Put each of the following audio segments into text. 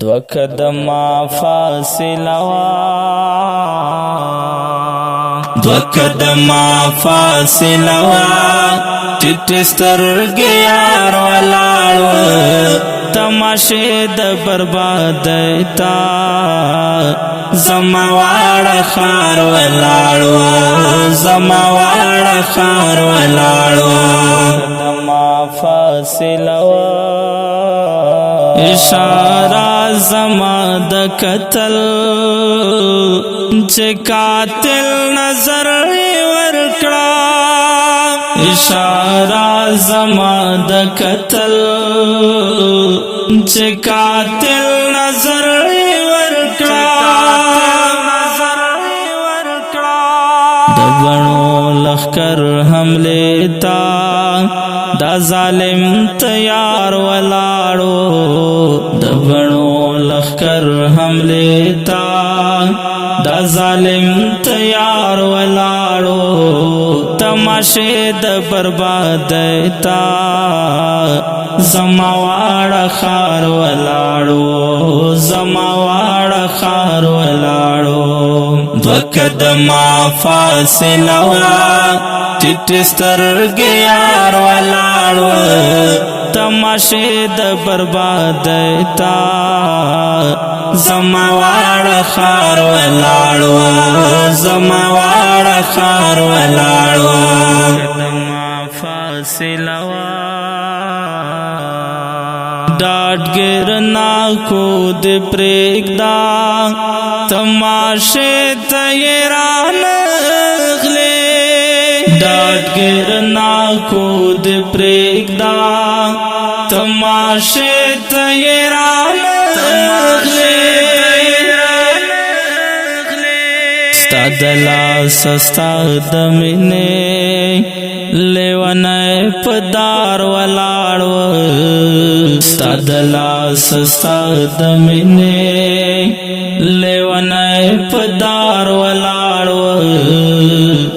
دو قدمه فاصله وا دو قدمه فاصله وا ټیټ سترګې یار ولاړ تماشې د بربادۍ تا زما واړه ښار ولاړ زما واړه ښار ولاړ قدمه فاصله وا اشاره زما د قتل چې قاتل نظر ورکړه اشاره زما د قتل چې قاتل نظر ورکړه د بڼو لښکر حملې تا دا ظالم تیار ولاړو د بڼو لښکر حملې تا دا ظالم تیار ولاړو تماشې د بربادۍ تا زما واړه ښار ولاړو زما واړه ښار ولاړو دو قدمه فاصله وا ټیټ سترګې یار ولاړ تماشې د بربادۍ تا زما واړه ښار ولاړ زما واړه ښار ولاړ قدمه فاصله وا ډاډګر ناکو د پرېږدا تماشې ته یې رانغلې ډاډګر ناکو د پرېږدا تماشې ته یې رانغلې ستا د لاس ستا د مینې لیونی په دار ولاړ ستا د لاس ستا د مینې لیونی په دار ولاړ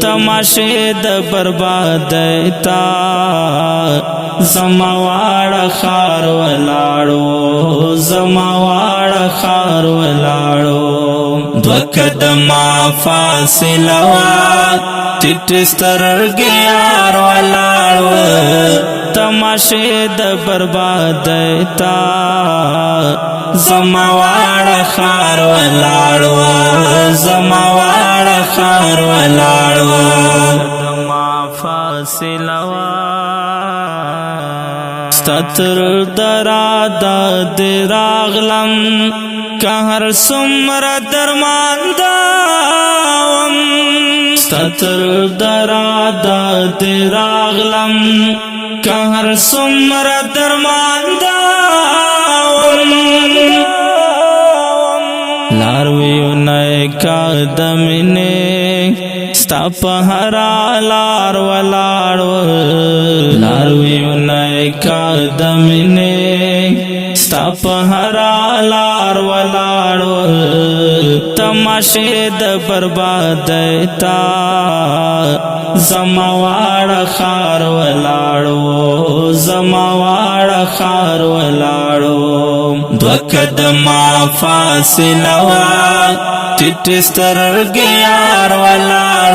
تماشې د بربادۍ تا زما واړه ښار ولاړو زما واړه ښار ولاړو دو قدمه فاصله وا ټیټ سترګې یار ولاړ تماشې د بربادۍ تا زما واړه ښار ولاړ زما واړه ښار ولاړ قدمه فاصله وا ستا تر دراده دې راغلم که هر څومره درمانده وم ستا تر دراده دې راغلم که هر څومره درمانده وم لارویونی کا د مینې ستا په هره لار ولاړ لارویونی کا د مینې ستا په هره لار ولاړ تماشې د بربادۍ تا زما واړه ښار ولاړو زما واړه ښار ولاړو دو قدمه فاصله وا ټیټ سترګې یار ولاړ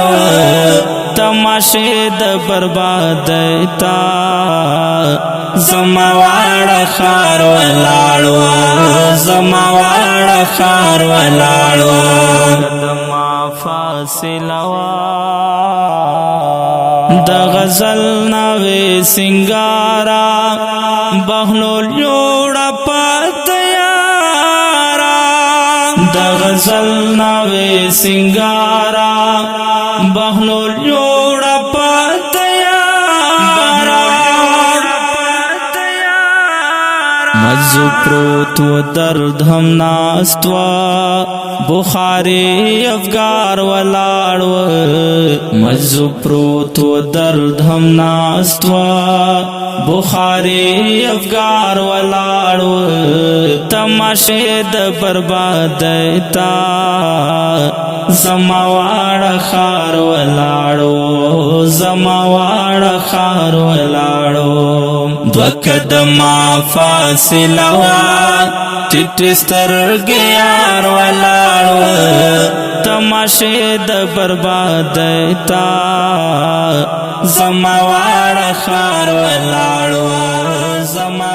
تماشې د بربادۍ تا زما واړه ښار ولاړ زما واړه ښار ولاړ قدمه فاصله وا د غزل نوې سنگارا بهلول جوړه پتیارا د غزل نوې سنگارا بهلول جوړه پتیارا مزو پروت و درد هم ناستوا بخاری افگار ولاړ مزو پروت و درد هم ناستوا بخاری افگار ولاړ تماشې د بربادۍ تا زما واړه ښار ولاړ زما واړه ښار ولاړ دو قدما فاصله وا ټیټ سترګې یار ولاړ تماشې د بربادۍ تا زما واړه ښار ولاړ زما